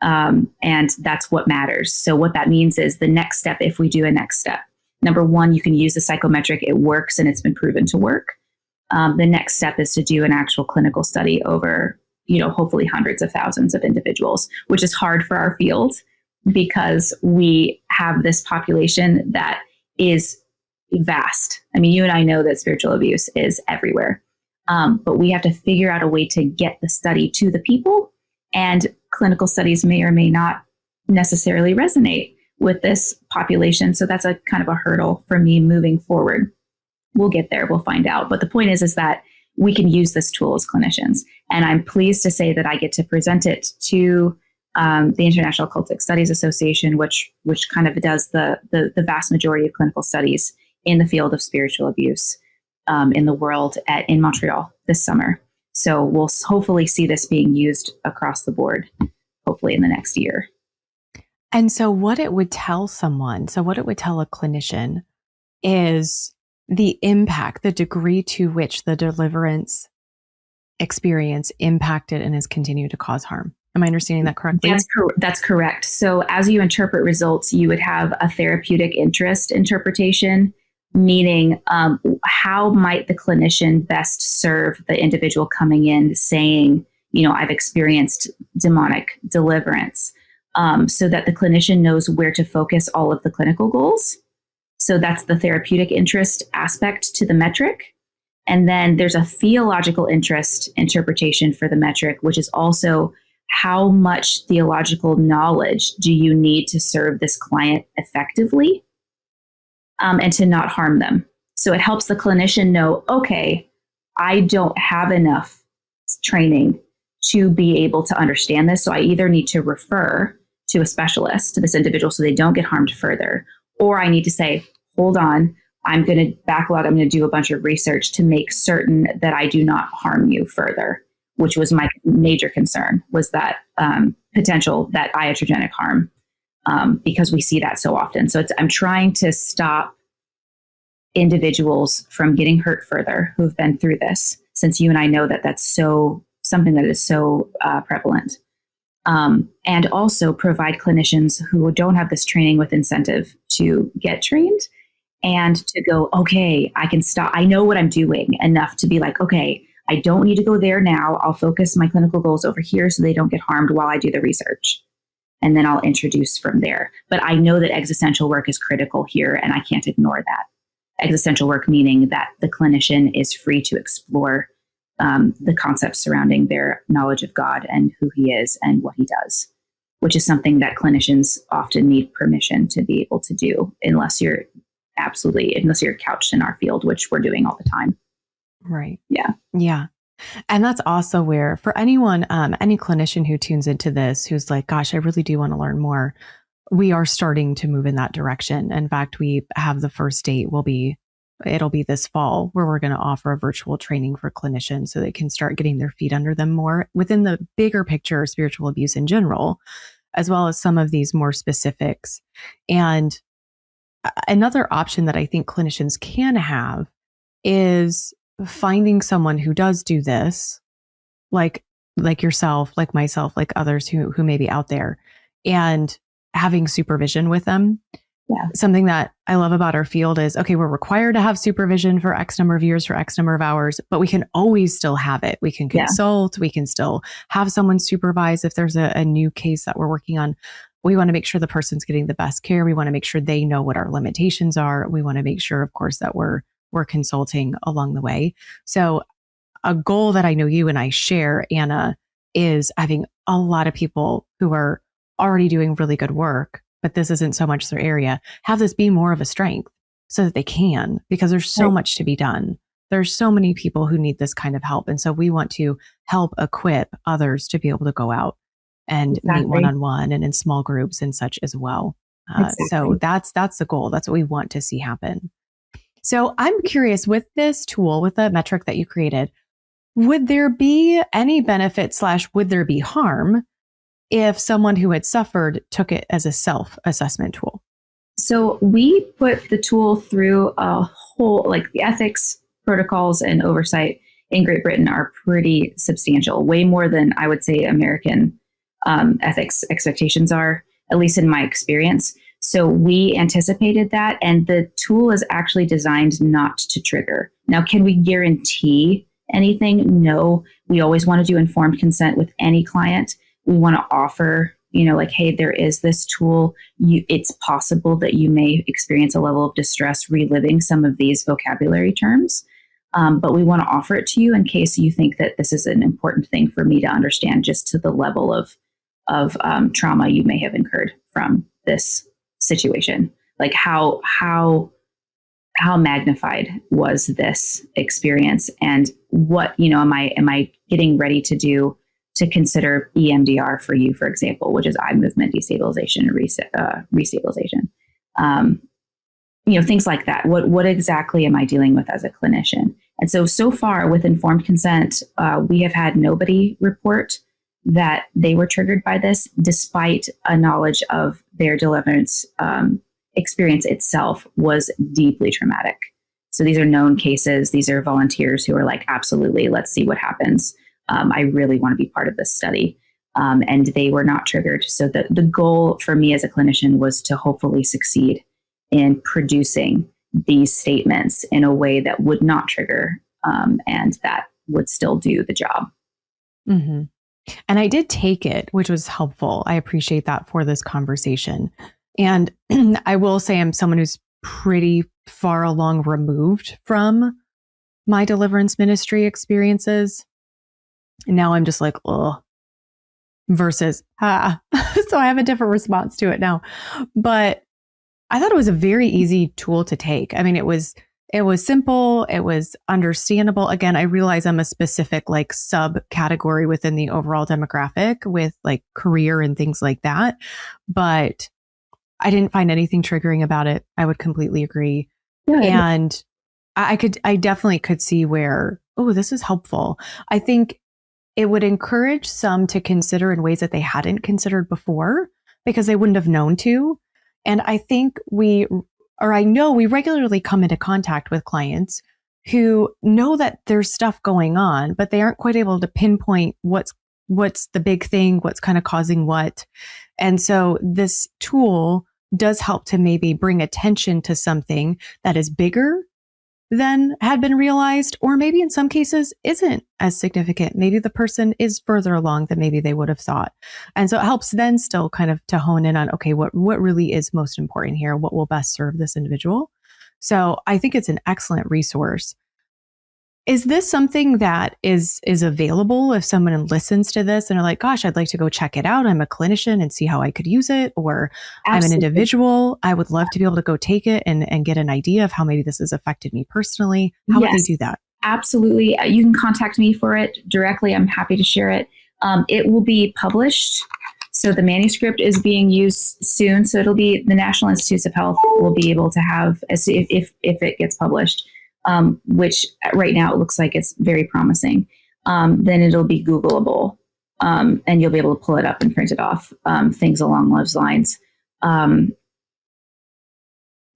And that's what matters. So what that means is the next step, if we do a next step, number one, you can use the psychometric. It works and it's been proven to work. The next step is to do an actual clinical study over, hopefully hundreds of thousands of individuals, which is hard for our field because we have this population that is vast. I mean, you and I know that spiritual abuse is everywhere, but we have to figure out a way to get the study to the people. And clinical studies may or may not necessarily resonate with this population. So that's a kind of a hurdle for me moving forward. We'll get there. We'll find out. But the point is that we can use this tool as clinicians. And I'm pleased to say that I get to present it to the International Occultic Studies Association, which kind of does the vast majority of clinical studies in the field of spiritual abuse in the world in Montreal this summer. So we'll hopefully see this being used across the board, hopefully in the next year. And so what it would tell someone, what it would tell a clinician is the impact, the degree to which the deliverance experience impacted and has continued to cause harm. Am I understanding that correctly? That's correct. So as you interpret results, you would have a therapeutic interest interpretation, meaning how might the clinician best serve the individual coming in saying, I've experienced demonic deliverance, so that the clinician knows where to focus all of the clinical goals. So that's the therapeutic interest aspect to the metric. And then there's a theological interest interpretation for the metric, which is also how much theological knowledge do you need to serve this client effectively and to not harm them. So it helps the clinician know, okay, I don't have enough training to be able to understand this. So I either need to refer to a specialist, to this individual, so they don't get harmed further, or I need to say, hold on, I'm going to backlog, I'm going to do a bunch of research to make certain that I do not harm you further, which was my major concern, was that potential, that iatrogenic harm, because we see that so often. So I'm trying to stop individuals from getting hurt further who've been through this, since you and I know that that's so something that is so prevalent. And also provide clinicians who don't have this training with incentive to get trained and to go, okay, I can stop. I know what I'm doing enough to be like, okay, I don't need to go there now. I'll focus my clinical goals over here so they don't get harmed while I do the research. And then I'll introduce from there. But I know that existential work is critical here, and I can't ignore that. Existential work meaning that the clinician is free to explore the concepts surrounding their knowledge of God and who he is and what he does, which is something that clinicians often need permission to be able to do, unless you're couched in our field, which we're doing all the time. Right. Yeah. Yeah. And that's also where, for anyone, any clinician who tunes into this, who's like, gosh, I really do want to learn more, we are starting to move in that direction. In fact, we have the first date it'll be this fall, where we're going to offer a virtual training for clinicians so they can start getting their feet under them more within the bigger picture of spiritual abuse in general, as well as some of these more specifics. And another option that I think clinicians can have is finding someone who does do this, like yourself, like myself, like others who may be out there, and having supervision with them. Yeah. Something that I love about our field is, okay, we're required to have supervision for X number of years, for X number of hours, but we can always still have it. We can consult, we can still have someone supervise if there's a new case that we're working on. We want to make sure the person's getting the best care. We want to make sure they know what our limitations are. We want to make sure, of course, that we're consulting along the way. So a goal that I know you and I share, Anna, is having a lot of people who are already doing really good work, but this isn't so much their area, have this be more of a strength so that they can, because there's so much to be done. There's so many people who need this kind of help. And so we want to help equip others to be able to go out and meet one-on-one and in small groups and such as well. So that's the goal. That's what we want to see happen. So I'm curious, with this tool, with the metric that you created, would there be any benefit / would there be harm if someone who had suffered took it as a self-assessment tool? So we put the tool through a whole, like the ethics protocols and oversight in Great Britain are pretty substantial, way more than I would say American ethics expectations are, at least in my experience. So we anticipated that, and the tool is actually designed not to trigger. Now, can we guarantee anything? No. We always want to do informed consent with any client. We want to offer, like, hey, there is this tool. It's possible that you may experience a level of distress reliving some of these vocabulary terms, but we want to offer it to you in case you think that this is an important thing for me to understand, just to the level of trauma you may have incurred from this situation. Like how magnified was this experience, and what am I getting ready to do to consider EMDR for you, for example, which is eye movement destabilization and restabilization. Things like that. What exactly am I dealing with as a clinician? And so far with informed consent, we have had nobody report that they were triggered by this, despite a knowledge of their deliverance experience itself was deeply traumatic. So these are known cases. These are volunteers who are like, absolutely, let's see what happens. I really want to be part of this study. And they were not triggered. So the goal for me as a clinician was to hopefully succeed in producing these statements in a way that would not trigger and that would still do the job. Mm-hmm. And I did take it, which was helpful. I appreciate that for this conversation. And I will say I'm someone who's pretty far along removed from my deliverance ministry experiences. And now I'm just like, ugh, versus, so I have a different response to it now. But I thought it was a very easy tool to take. I mean, it was It was simple. It was understandable. Again, I realize I'm a specific like subcategory within the overall demographic with like career and things like that. But I didn't find anything triggering about it. I would completely agree. Good. And I definitely could see where, oh, this is helpful. I think it would encourage some to consider in ways that they hadn't considered before because they wouldn't have known to. And I think I know we regularly come into contact with clients who know that there's stuff going on, but they aren't quite able to pinpoint what's the big thing, what's kind of causing what. And so this tool does help to maybe bring attention to something that is bigger than had been realized, or maybe in some cases isn't as significant. Maybe the person is further along than maybe they would have thought. And so it helps then still kind of to hone in on, okay, what really is most important here? What will best serve this individual? So I think it's an excellent resource. Is this something that is available if someone listens to this and are like, gosh, I'd like to go check it out. I'm a clinician and see how I could use it. Or Absolutely. I'm an individual. I would love to be able to go take it and get an idea of how maybe this has affected me personally. How would they do that? Absolutely. You can contact me for it directly. I'm happy to share it. It will be published. So the manuscript is being used soon. So it'll be the National Institutes of Health will be able to have, if it gets published, which right now it looks like it's very promising. Then it'll be Googleable, and you'll be able to pull it up and print it off, things along those lines.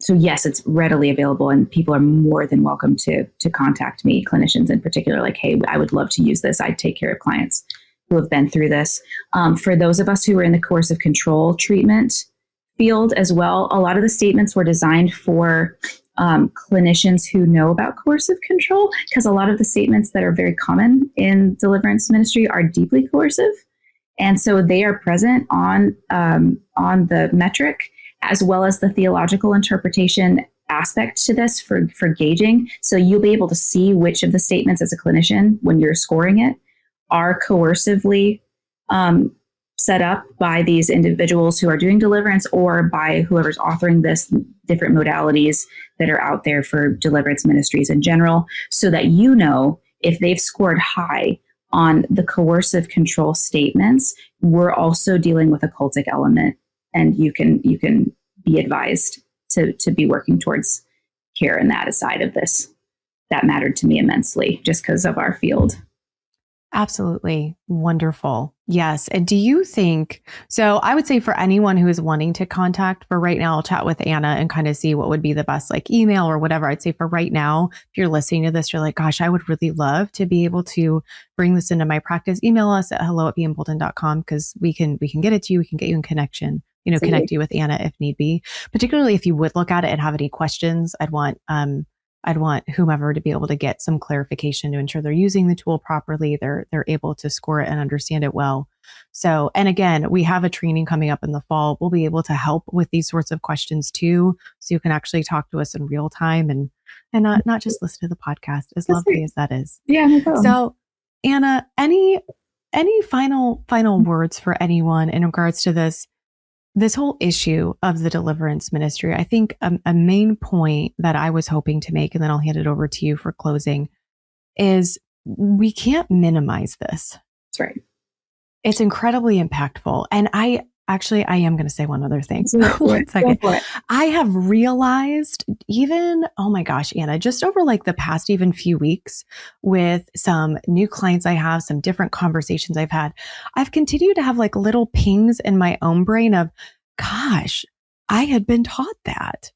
So yes, it's readily available, and people are more than welcome to contact me, clinicians in particular, like, hey, I would love to use this. I take care of clients who have been through this. For those of us who are in the coercive control treatment field as well, a lot of the statements were designed for clinicians who know about coercive control, because a lot of the statements that are very common in deliverance ministry are deeply coercive. And so they are present on the metric, as well as the theological interpretation aspect to this for gauging. So you'll be able to see which of the statements as a clinician, when you're scoring it, are coercively set up by these individuals who are doing deliverance, or by whoever's authoring this, different modalities that are out there for deliverance ministries in general, so that you know if they've scored high on the coercive control statements, we're also dealing with a cultic element, and you can be advised to be working towards care in that side of this. That mattered to me immensely just because of our field. Absolutely. Wonderful. Yes. And do you think, so I would say for anyone who is wanting to contact, for right now, I'll chat with Anna and kind of see what would be the best like email or whatever. I'd say for right now, if you're listening to this, you're like, gosh, I would really love to be able to bring this into my practice. Email us at hello@beingbolden.com, because we can get it to you. We can get you in connection, connect you with Anna if need be, particularly if you would look at it and have any questions. I'd want whomever to be able to get some clarification to ensure they're using the tool properly. They're able to score it and understand it well. So, and again, we have a training coming up in the fall. We'll be able to help with these sorts of questions too. So you can actually talk to us in real time and not just listen to the podcast, as lovely as that is. Yeah, no problem. So Anna, any final words for anyone in regards to this whole issue of the deliverance ministry? I think a main point that I was hoping to make, and then I'll hand it over to you for closing, is we can't minimize this. That's right. It's incredibly impactful. And I am going to say one other thing. One second. I have realized even, oh my gosh, Anna, just over like the past even few weeks with some new clients I have, some different conversations I've had, I've continued to have like little pings in my own brain of, gosh, I had been taught that.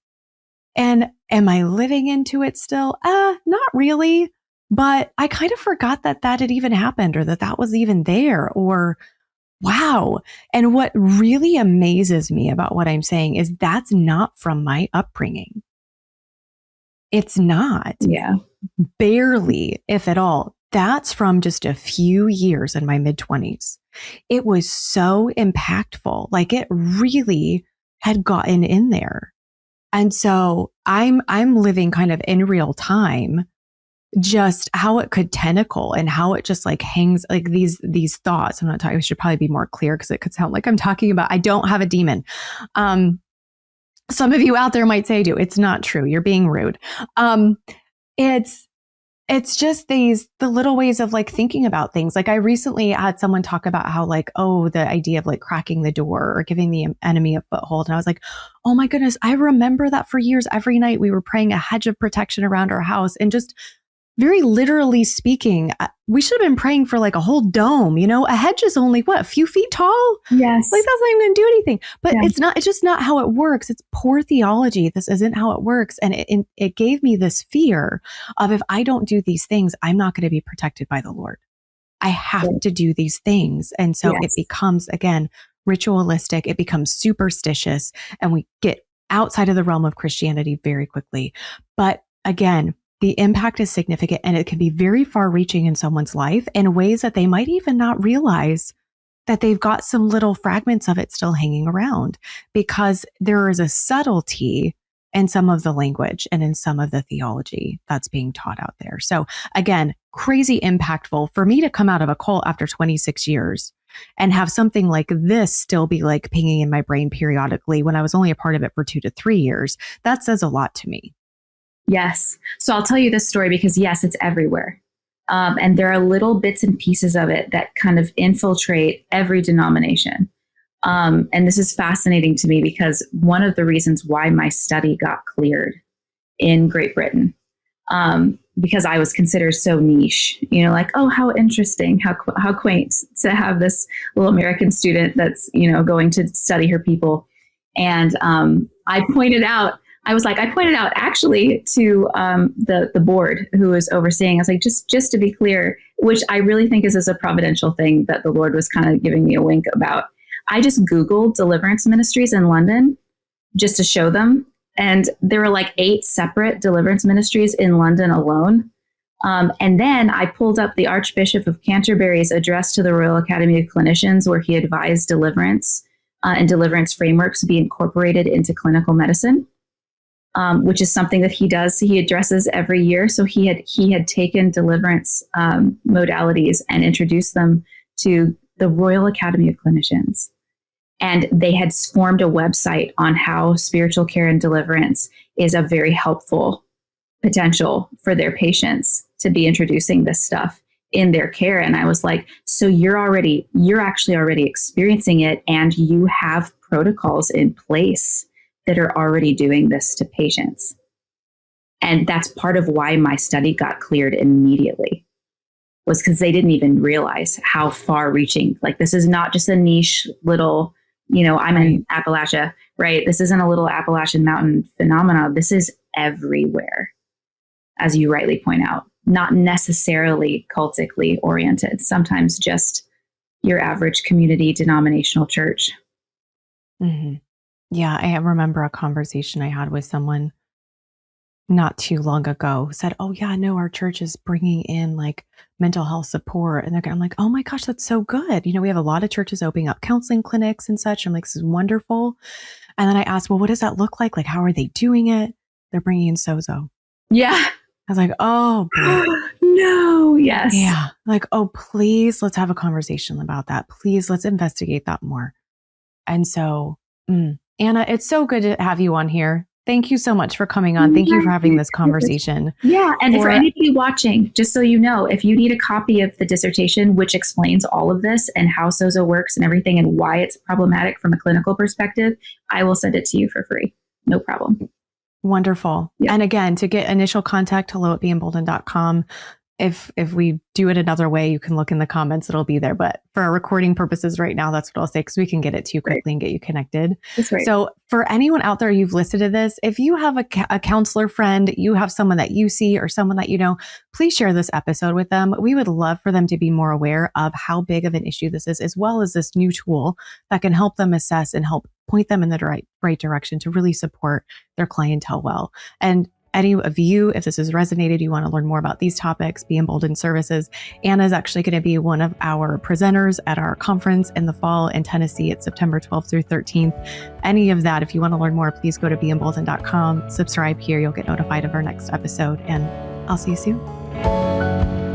And am I living into it still? Not really. But I kind of forgot that had even happened, or that was even there, or wow. And what really amazes me about what I'm saying is that's not from my upbringing. It's not. Yeah. Barely, if at all. That's from just a few years in my mid-20s. It was so impactful. Like it really had gotten in there. And so I'm living kind of in real time just how it could tentacle and how it just like hangs, like these thoughts. I'm not talking, I should probably be more clear because it could sound like I'm talking about, I don't have a demon. some of you out there might say I do. It's not true. You're being rude. It's just the little ways of like thinking about things. Like I recently had someone talk about how like, oh, the idea of like cracking the door or giving the enemy a foothold. And I was like, oh my goodness, I remember that for years. Every night we were praying a hedge of protection around our house, and just very literally speaking, we should have been praying for like a whole dome. A hedge is only what, a few feet tall? Yes. Like that's not even going to do anything. But Yeah. it's just not how it works. It's poor theology. This isn't how it works. And it gave me this fear of, if I don't do these things, I'm not going to be protected by the Lord. I have to do these things. And so it becomes, again, ritualistic. It becomes superstitious, and we get outside of the realm of Christianity very quickly. But again, the impact is significant, and it can be very far reaching in someone's life in ways that they might even not realize that they've got some little fragments of it still hanging around, because there is a subtlety in some of the language and in some of the theology that's being taught out there. So again, crazy impactful for me to come out of a cult after 26 years and have something like this still be like pinging in my brain periodically when I was only a part of it for 2 to 3 years. That says a lot to me. Yes. So I'll tell you this story because yes, it's everywhere. And there are little bits and pieces of it that kind of infiltrate every denomination. And this is fascinating to me because one of the reasons why my study got cleared in Great Britain, because I was considered so niche, like, oh, how interesting, how quaint to have this little American student that's, going to study her people. And I pointed out actually to the board who was overseeing. I was like, just to be clear, which I really think is a providential thing that the Lord was kind of giving me a wink about. I just Googled Deliverance ministries in London just to show them. And there were like 8 separate deliverance ministries in London alone. And then I pulled up the Archbishop of Canterbury's address to the Royal Academy of Clinicians, where he advised deliverance and deliverance frameworks be incorporated into clinical medicine. Which is something that he does. He addresses every year. So he had taken deliverance modalities and introduced them to the Royal Academy of Clinicians. And they had formed a website on how spiritual care and deliverance is a very helpful potential for their patients to be introducing this stuff in their care. And I was like, so you're actually already experiencing it, and you have protocols in place that are already doing this to patients. And that's part of why my study got cleared immediately, was because they didn't even realize how far reaching, like this is not just a niche little, I'm in Appalachia, right? This isn't a little Appalachian mountain phenomena. This is everywhere, as you rightly point out, not necessarily cultically oriented, sometimes just your average community denominational church. Mm-hmm. Yeah, I remember a conversation I had with someone not too long ago who said, oh yeah, no, our church is bringing in like mental health support. And I'm like, oh my gosh, that's so good. We have a lot of churches opening up counseling clinics and such. I'm like, this is wonderful. And then I asked, well, what does that look like? Like, how are they doing it? They're bringing in sozo. Yeah. I was like, oh boy. No, yes. Yeah. Like, oh, please, let's have a conversation about that. Please, let's investigate that more. And so, Anna, it's so good to have you on here. Thank you so much for coming on. Thank you for having this conversation. Yeah. And for anybody watching, just so you know, if you need a copy of the dissertation, which explains all of this and how sozo works and everything and why it's problematic from a clinical perspective, I will send it to you for free. No problem. Wonderful. Yeah. And again, to get initial contact, hello@beemboldened.com. If we do it another way, you can look in the comments, it'll be there. But for our recording purposes right now, that's what I'll say, because we can get it to you quickly and get you connected. That's right. So for anyone out there, you've listened to this, if you have a counselor friend, you have someone that you see or someone that you know, please share this episode with them. We would love for them to be more aware of how big of an issue this is, as well as this new tool that can help them assess and help point them in the right direction to really support their clientele well. And any of you, if this has resonated, you want to learn more about these topics, Be Emboldened Services, Anna is actually going to be one of our presenters at our conference in the fall in Tennessee. It's September 12th through 13th. Any of that, if you want to learn more, please go to beemboldened.com, subscribe here. You'll get notified of our next episode, and I'll see you soon.